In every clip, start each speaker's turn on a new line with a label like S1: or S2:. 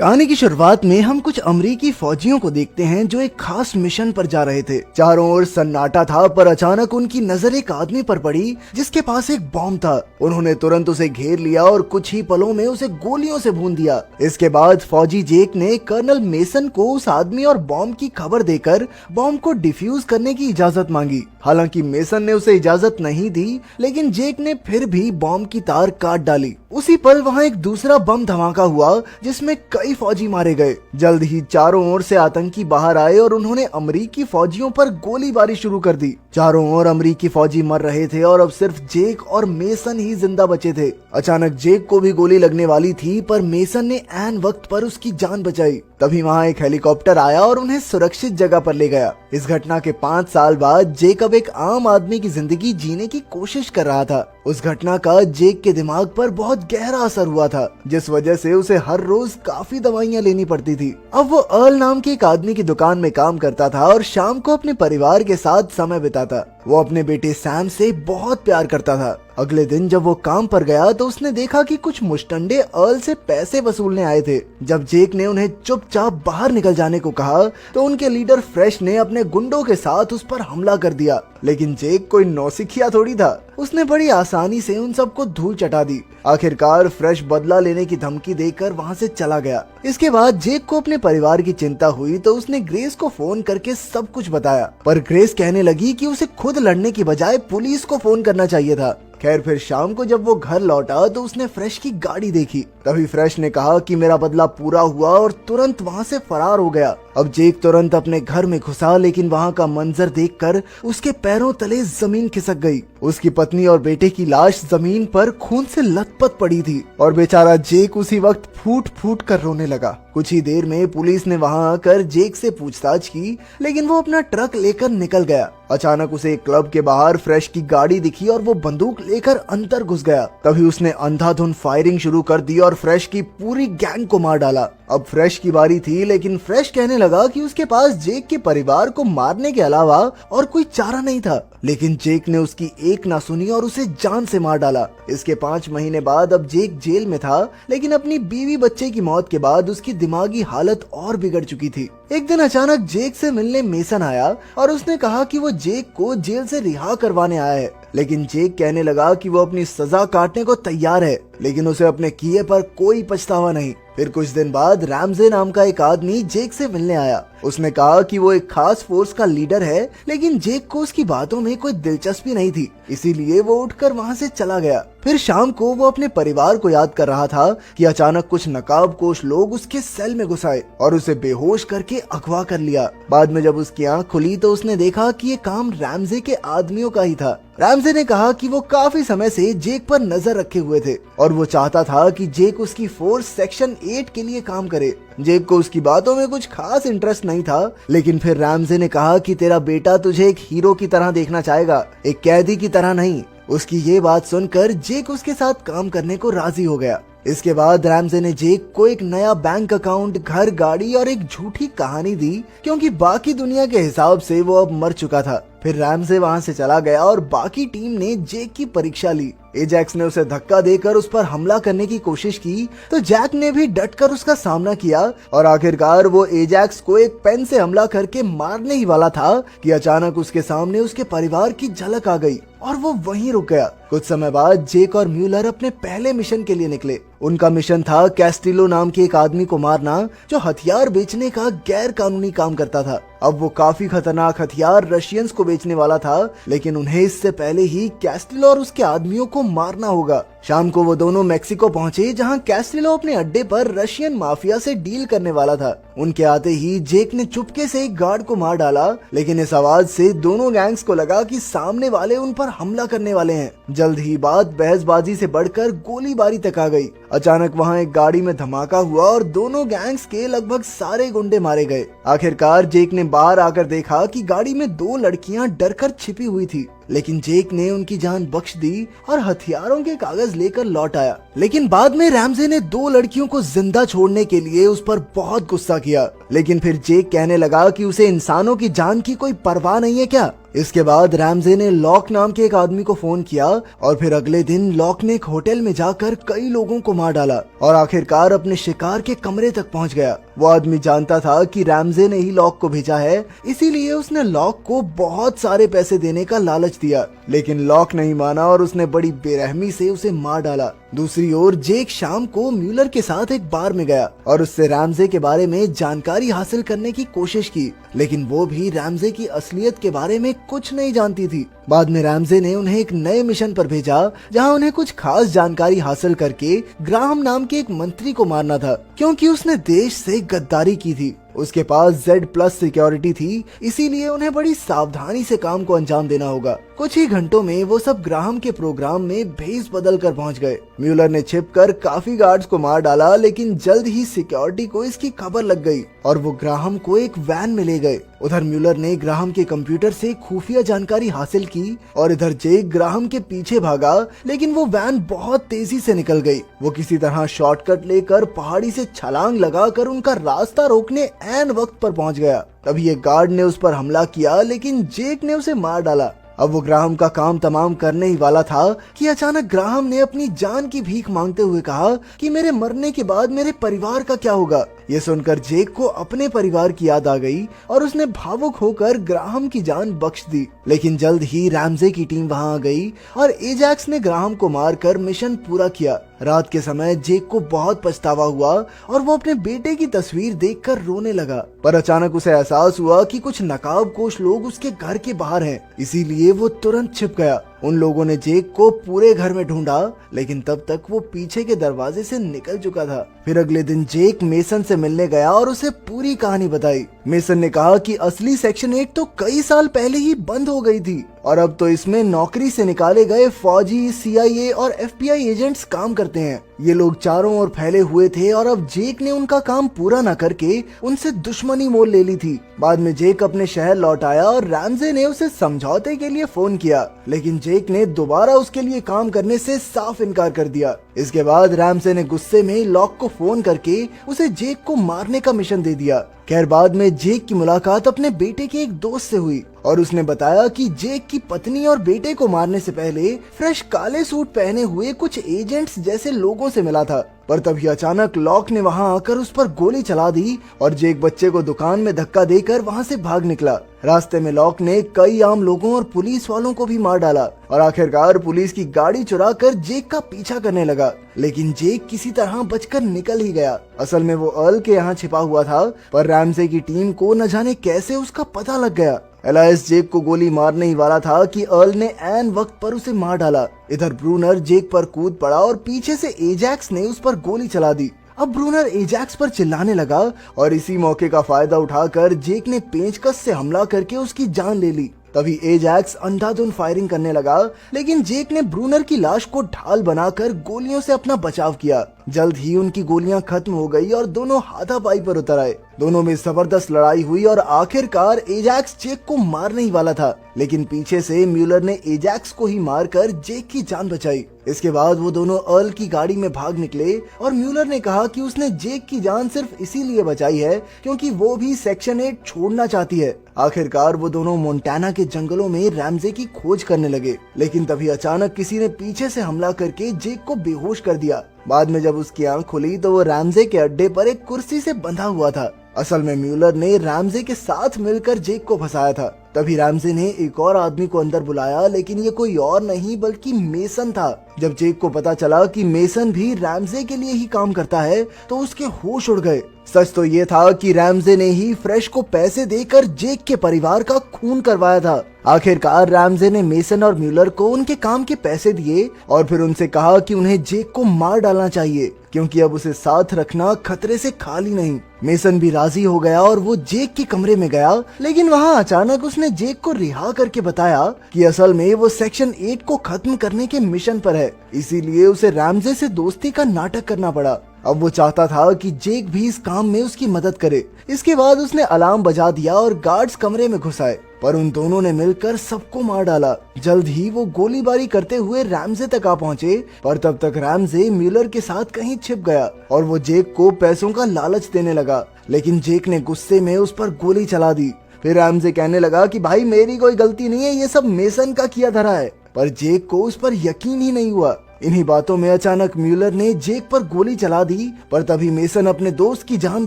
S1: कहानी की शुरुआत में हम कुछ अमरीकी फौजियों को देखते हैं जो एक खास मिशन पर जा रहे थे। चारों ओर सन्नाटा था, पर अचानक उनकी नजर एक आदमी पर पड़ी जिसके पास एक बॉम्ब था। उन्होंने तुरंत उसे घेर लिया और कुछ ही पलों में उसे गोलियों से भून दिया। इसके बाद फौजी जेक ने कर्नल मेसन को उस आदमी और बॉम्ब की खबर देकर बॉम्ब को डिफ्यूज करने की इजाजत मांगी। हालांकि मेसन ने उसे इजाजत नहीं दी, लेकिन जेक ने फिर भी बॉम्ब की तार काट डाली। उसी पल वहाँ एक दूसरा बम धमाका हुआ जिसमें कई फौजी मारे गए। जल्द ही चारों ओर से आतंकी बाहर आए और उन्होंने अमरीकी फौजियों पर गोलीबारी शुरू कर दी। चारों ओर अमरीकी फौजी मर रहे थे और अब सिर्फ जेक और मेसन ही जिंदा बचे थे। अचानक जेक को भी गोली लगने वाली थी, पर मेसन ने ऐन वक्त पर उसकी जान बचाई। तभी वहाँ एक हेलीकॉप्टर आया और उन्हें सुरक्षित जगह पर ले गया। इस घटना के 5 साल बाद जेक अब एक आम आदमी की जिंदगी जीने की कोशिश कर रहा था। उस घटना का जेक के दिमाग पर बहुत गहरा असर हुआ था, जिस वजह से उसे हर रोज काफी दवाइयाँ लेनी पड़ती थी। अब वो अर्ल नाम के एक आदमी की दुकान में काम करता था और शाम को अपने परिवार के साथ समय बिताता। वो अपने बेटे सैम से बहुत प्यार करता था। अगले दिन जब वो काम पर गया तो उसने देखा कि कुछ मुश्तंडे अर्ल से पैसे वसूलने आए थे। जब जेक ने उन्हें चुपचाप बाहर निकल जाने को कहा तो उनके लीडर फ्रेश ने अपने गुंडों के साथ उस पर हमला कर दिया। लेकिन जेक कोई नौसिखिया थोड़ी था, उसने बड़ी आसानी से उन सबको धूल चटा दी। आखिरकार फ्रेश बदला लेने की धमकी देकर वहाँ से चला गया। इसके बाद जेक को अपने परिवार की चिंता हुई तो उसने ग्रेस को फोन करके सब कुछ बताया, पर ग्रेस कहने लगी कि उसे खुद लड़ने की बजाय पुलिस को फोन करना चाहिए था। खैर, फिर शाम को जब वो घर लौटा तो उसने फ्रेश की गाड़ी देखी। तभी फ्रेश ने कहा कि मेरा बदला पूरा हुआ और तुरंत वहाँ से फरार हो गया। अब जेक तुरंत अपने घर में घुसा, लेकिन वहाँ का मंजर देखकर उसके पैरों तले जमीन खिसक गई। उसकी पत्नी और बेटे की लाश जमीन पर खून से लथपथ पड़ी थी और बेचारा जेक उसी वक्त फूट फूट कर रोने लगा। कुछ ही देर में पुलिस ने वहाँ आकर जेक से पूछताछ की, लेकिन वो अपना ट्रक लेकर निकल गया। अचानक उसे एक क्लब के बाहर फ्रेश की गाड़ी दिखी और वो बंदूक लेकर अंदर घुस गया। तभी उसने अंधाधुंध फायरिंग शुरू कर दी और फ्रेश की पूरी गैंग को मार डाला। अब फ्रेश की बारी थी, लेकिन फ्रेश कहने लगा कि उसके पास जेक के परिवार को मारने के अलावा और कोई चारा नहीं था। लेकिन जेक ने उसकी एक ना सुनी और उसे जान से मार डाला। इसके 5 महीने बाद अब जेक जेल में था, लेकिन अपनी बीवी बच्चे की मौत के बाद उसकी दिमागी हालत और बिगड़ चुकी थी। एक दिन अचानक जेक से मिलने मेसन आया और उसने कहा कि वो जेक को जेल से रिहा करवाने आया है। लेकिन जेक कहने लगा कि वो अपनी सजा काटने को तैयार है, लेकिन उसे अपने किए पर कोई पछतावा नहीं। फिर कुछ दिन बाद रैमजे नाम का एक आदमी जेक से मिलने आया। उसने कहा कि वो एक खास फोर्स का लीडर है, लेकिन जेक को उसकी बातों में कोई दिलचस्पी नहीं थी, इसीलिए वो उठकर वहाँ से चला गया। फिर शाम को वो अपने परिवार को याद कर रहा था कि अचानक कुछ नकाबपोश लोग उसके सेल में घुस आए और उसे बेहोश करके अगवा कर लिया। बाद में जब उसकी आंख खुली तो उसने देखा कि ये काम रैमजे के आदमियों का ही था। रैमजे ने कहा कि वो काफी समय से जेक पर नजर रखे हुए थे और वो चाहता था कि जेक उसकी फोर्स सेक्शन 8 के लिए काम करे। जेक को उसकी बातों में कुछ खास इंटरेस्ट नहीं था, लेकिन फिर रैमजे ने कहा कि तेरा बेटा तुझे एक हीरो की तरह देखना चाहेगा, एक कैदी की तरह नहीं। उसकी ये बात सुनकर जेक उसके साथ काम करने को राजी हो गया। इसके बाद रैमजे ने जेक को एक नया बैंक अकाउंट, घर, गाड़ी और एक झूठी कहानी दी, क्योंकि बाकी दुनिया के हिसाब से वो अब मर चुका था। फिर रैमजे वहाँ से चला गया और बाकी टीम ने जेक की परीक्षा ली। एजैक्स ने उसे धक्का देकर उस पर हमला करने की कोशिश की तो जैक ने भी डटकर उसका सामना किया और आखिरकार वो एजैक्स को एक पेन से हमला करके मारने ही वाला था कि अचानक उसके सामने उसके परिवार की झलक आ गई और वो वहीं रुक गया। कुछ समय बाद जेक और म्यूलर अपने पहले मिशन के लिए निकले। उनका मिशन था कैस्टिलो नाम के एक आदमी को मारना जो हथियार बेचने का गैर कानूनी काम करता था। अब वो काफी खतरनाक हथियार रशियंस को बेचने वाला था, लेकिन उन्हें इससे पहले ही कैस्टिलो और उसके आदमियों को मारना होगा। शाम को वो दोनों मेक्सिको पहुंचे, जहां कैस्टिलो अपने अड्डे पर रशियन माफिया से डील करने वाला था। उनके आते ही जेक ने चुपके से एक गार्ड को मार डाला, लेकिन इस आवाज से दोनों गैंग्स को लगा कि सामने वाले उन पर हमला करने वाले हैं। जल्द ही बात बहसबाजी से बढ़कर गोलीबारी तक आ गई। अचानक वहाँ एक गाड़ी में धमाका हुआ और दोनों गैंग्स के लगभग सारे गुंडे मारे गए। आखिरकार जेक ने बाहर आकर देखा कि गाड़ी में 2 लड़कियां डरकर छिपी हुई थी, लेकिन जेक ने उनकी जान बख्श दी और हथियारों के कागज लेकर लौट आया। लेकिन बाद में रैमजे ने 2 लड़कियों को जिंदा छोड़ने के लिए उस पर बहुत गुस्सा किया। लेकिन फिर जेक कहने लगा कि उसे इंसानों की जान की कोई परवाह नहीं है क्या। इसके बाद रैमजे ने लॉक नाम के एक आदमी को फोन किया और फिर अगले दिन लॉक ने एक होटल में जाकर कई लोगों को मार डाला और आखिरकार अपने शिकार के कमरे तक पहुंच गया। वो आदमी जानता था कि रैमजे ने ही लॉक को भेजा है, इसीलिए उसने लॉक को बहुत सारे पैसे देने का लालच दिया, लेकिन लॉक नहीं माना और उसने बड़ी बेरहमी से उसे मार डाला। दूसरी ओर जेक शाम को म्यूलर के साथ एक बार में गया और उससे रैमजे के बारे में जानकारी हासिल करने की कोशिश की, लेकिन वो भी रैमजे की असलियत के बारे में कुछ नहीं जानती थी। बाद में रैमजे ने उन्हें एक नए मिशन पर भेजा जहां उन्हें कुछ खास जानकारी हासिल करके ग्राहम नाम के एक मंत्री को मारना था, क्योंकि उसने देश से गद्दारी की थी। उसके पास Z+ सिक्योरिटी थी, इसीलिए उन्हें बड़ी सावधानी से काम को अंजाम देना होगा। कुछ ही घंटों में वो सब ग्राहम के प्रोग्राम में भेस बदल कर पहुंच गए। म्यूलर ने छिपकर काफी गार्ड्स को मार डाला, लेकिन जल्द ही सिक्योरिटी को इसकी खबर लग गई और वो ग्राहम को एक वैन में ले गए। उधर म्यूलर ने ग्राहम के कंप्यूटर से खुफिया जानकारी हासिल की और इधर जेक ग्राहम के पीछे भागा, लेकिन वो वैन बहुत तेजी से निकल गई। वो किसी तरह शॉर्टकट लेकर पहाड़ी से छलांग लगाकर उनका रास्ता रोकने ऐन वक्त पर पहुंच गया। तभी एक गार्ड ने उस पर हमला किया, लेकिन जेक ने उसे मार डाला। अब वो ग्राहम का काम तमाम करने ही वाला था कि अचानक ग्राहम ने अपनी जान की भीख मांगते हुए कहा कि मेरे मरने के बाद मेरे परिवार का क्या होगा। ये सुनकर जेक को अपने परिवार की याद आ गई और उसने भावुक होकर ग्राहम की जान बख्श दी। लेकिन जल्द ही रैमजे की टीम वहां आ गई और एजैक्स ने ग्राहम को मारकर मिशन पूरा किया। रात के समय जेक को बहुत पछतावा हुआ और वो अपने बेटे की तस्वीर देखकर रोने लगा, पर अचानक उसे एहसास हुआ कि कुछ नकाबपोश लोग उसके घर के बाहर हैं, इसीलिए वो तुरंत छिप गया। उन लोगों ने जेक को पूरे घर में ढूंढा, लेकिन तब तक वो पीछे के दरवाजे से निकल चुका था। फिर अगले दिन जेक मेसन से मिलने गया और उसे पूरी कहानी बताई। मेसन ने कहा कि असली सेक्शन 8 तो कई साल पहले ही बंद हो गई थी और अब तो इसमें नौकरी से निकाले गए फौजी, CIA और FBI एजेंट्स काम करते हैं। ये लोग चारों ओर फैले हुए थे और अब जेक ने उनका काम पूरा न करके उनसे दुश्मनी मोल ले ली थी। बाद में जेक अपने शहर लौट आया और रैमजे ने उसे समझौते के लिए फोन किया, लेकिन जेक ने दोबारा उसके लिए काम करने से साफ इनकार कर दिया। इसके बाद रैमजे ने गुस्से में लॉक को फोन करके उसे जेक को मारने का मिशन दे दिया। खैर बाद में जेक की मुलाकात अपने बेटे के एक दोस्त से हुई और उसने बताया कि जेक की पत्नी और बेटे को मारने से पहले फ्रेश काले सूट पहने हुए कुछ एजेंट्स जैसे लोगों से मिला था, पर तभी अचानक लॉक ने वहां आकर उस पर गोली चला दी और जेक बच्चे को दुकान में धक्का देकर वहां से भाग निकला। रास्ते में लॉक ने कई आम लोगों और पुलिस वालों को भी मार डाला और आखिरकार पुलिस की गाड़ी चुरा कर जेक का पीछा करने लगा, लेकिन जेक किसी तरह बचकर निकल ही गया। असल में वो अर्ल के यहाँ छिपा हुआ था, पर रैमजे की टीम को न जाने कैसे उसका पता लग गया। एलाइस जेक को गोली मारने ही वाला था कि अर्ल ने ऐन वक्त पर उसे मार डाला। इधर ब्रूनर जेक पर कूद पड़ा और पीछे से एजैक्स ने उस पर गोली चला दी। अब ब्रूनर एजैक्स पर चिल्लाने लगा और इसी मौके का फायदा उठाकर जेक ने पेंचकस से हमला करके उसकी जान ले ली। तभी एजैक्स अंधाधुंध फायरिंग करने लगा, लेकिन जेक ने ब्रूनर की लाश को ढाल बनाकर गोलियों से अपना बचाव किया। जल्द ही उनकी गोलियां खत्म हो गई और दोनों हाथापाई पर उतर आए। दोनों में जबरदस्त लड़ाई हुई और आखिरकार एजैक्स जेक को मारने ही वाला था, लेकिन पीछे से म्यूलर ने एजैक्स को ही मारकर जेक की जान बचाई। इसके बाद वो दोनों अर्ल की गाड़ी में भाग निकले और म्यूलर ने कहा कि उसने जेक की जान सिर्फ इसीलिए बचाई है क्योंकि वो भी सेक्शन 8 छोड़ना चाहती है। आखिरकार वो दोनों मोन्टाना के जंगलों में रैमजे की खोज करने लगे, लेकिन तभी अचानक किसी ने पीछे से हमला करके जेक को बेहोश कर दिया। बाद में जब उसकी आंख खुली तो वो रैमजे के अड्डे पर एक कुर्सी से बंधा हुआ था। असल में म्यूलर ने रैमजे के साथ मिलकर जेक को फंसाया था। तभी रैमजे ने एक और आदमी को अंदर बुलाया, लेकिन ये कोई और नहीं बल्कि मेसन था। जब जेक को पता चला कि मेसन भी रैमजे के लिए ही काम करता है तो उसके होश उड़ गए। सच तो ये था कि रैमजे ने ही फ्रेश को पैसे देकर जेक के परिवार का खून करवाया था। आखिरकार रैमजे ने मेसन और म्यूलर को उनके काम के पैसे दिए और फिर उनसे कहा कि उन्हें जेक को मार डालना चाहिए क्योंकि अब उसे साथ रखना खतरे से खाली नहीं। मेसन भी राजी हो गया और वो जेक के कमरे में गया, लेकिन वहाँ अचानक उसने जेक को रिहा करके बताया कि असल में वो सेक्शन 8 को खत्म करने के मिशन पर है, इसीलिए उसे रैमजे से दोस्ती का नाटक करना पड़ा। अब वो चाहता था कि जेक भी इस काम में उसकी मदद करे। इसके बाद उसने अलार्म बजा दिया और गार्ड्स कमरे में घुस आए। पर उन दोनों ने मिलकर सबको मार डाला। जल्द ही वो गोलीबारी करते हुए रैमजे तक आ पहुंचे, पर तब तक रैमजे म्यूलर के साथ कहीं छिप गया और वो जेक को पैसों का लालच देने लगा, लेकिन जेक ने गुस्से में उस पर गोली चला दी। फिर रैमजे कहने लगा कि भाई मेरी कोई गलती नहीं है, ये सब मेसन का किया धरा है, पर जेक को उस पर यकीन ही नहीं हुआ। इन्हीं बातों में अचानक म्यूलर ने जेक पर गोली चला दी, पर तभी मेसन अपने दोस्त की जान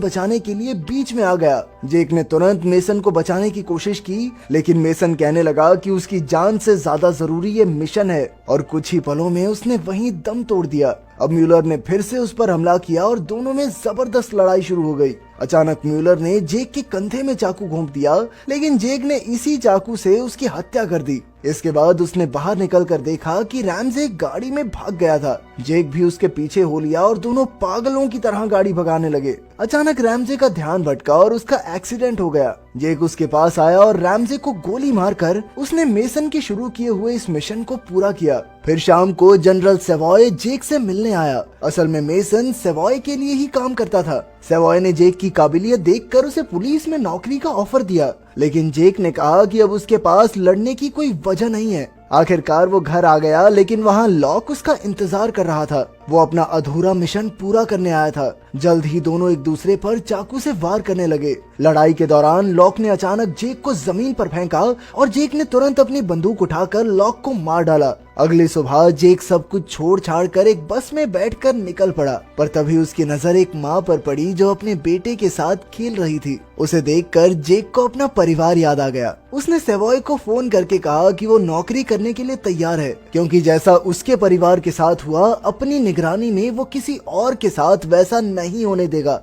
S1: बचाने के लिए बीच में आ गया। जेक ने तुरंत मेसन को बचाने की कोशिश की, लेकिन मेसन कहने लगा कि उसकी जान से ज्यादा जरूरी ये मिशन है, और कुछ ही पलों में उसने वहीं दम तोड़ दिया। अब म्यूलर ने फिर से उस पर हमला किया और दोनों में जबरदस्त लड़ाई शुरू हो गई। अचानक म्यूलर ने जेक के कंधे में चाकू घोंप दिया, लेकिन जेक ने इसी चाकू से उसकी हत्या कर दी। इसके बाद उसने बाहर निकलकर देखा कि रैमजे गाड़ी में भाग गया था। जेक भी उसके पीछे हो लिया और दोनों पागलों की तरह गाड़ी भगाने लगे। अचानक रैमजे का ध्यान भटका और उसका एक्सीडेंट हो गया। जेक उसके पास आया और रैमजे को गोली मारकर उसने मेसन के शुरू किए हुए इस मिशन को पूरा किया। फिर शाम को जनरल सेवॉय जेक से मिलने आया। असल में मेसन सेवॉय के लिए ही काम करता था। सेवॉय ने जेक की काबिलियत देखकर उसे पुलिस में नौकरी का ऑफर दिया, लेकिन जेक ने कहा कि अब उसके पास लड़ने की कोई वजह नहीं है। आखिरकार वो घर आ गया, लेकिन वहाँ लॉक उसका इंतजार कर रहा था। वो अपना अधूरा मिशन पूरा करने आया था। जल्द ही दोनों एक दूसरे पर चाकू से वार करने लगे। लड़ाई के दौरान लॉक ने अचानक जेक को जमीन पर फेंका और जेक ने तुरंत अपनी बंदूक उठाकर लॉक को मार डाला। अगली सुबह जेक सब कुछ छोड़ छाड़ कर एक बस में बैठकर निकल पड़ा, पर तभी उसकी नजर एक माँ पर पड़ी जो अपने बेटे के साथ खेल रही थी। उसे देखकर जेक को अपना परिवार याद आ गया। उसने सेवॉय को फोन करके कहा कि वो नौकरी करने के लिए तैयार है, क्योंकि जैसा उसके परिवार के साथ हुआ, अपनी निगरानी में वो किसी और के साथ वैसा नहीं होने देगा।